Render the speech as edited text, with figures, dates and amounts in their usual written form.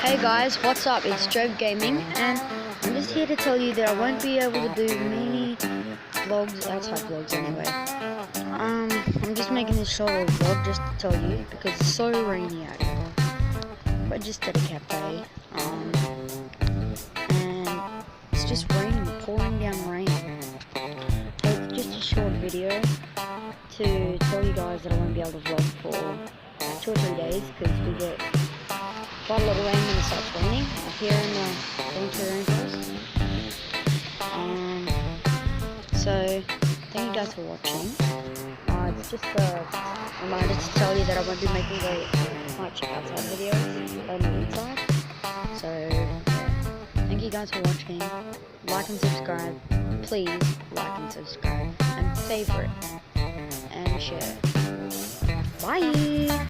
Hey guys, what's up? It's Job Gaming, and I'm just here to tell you that I won't be able to do many vlogs, outside vlogs anyway. I'm just making this solo vlog just to tell you, because it's so rainy out here. But just at a cafe, and it's just raining, pouring down rain. So it's just a short video to tell you guys that I won't be able to vlog for 2 or 3 days, because we get quite a lot of rain when it starts raining up here in the winter rainforest. So thank you guys for watching. It's just a reminder to tell you that I won't be making very much outside videos on the inside. So yeah, thank you guys for watching. Like and subscribe. Please like and subscribe and favorite and share. Bye.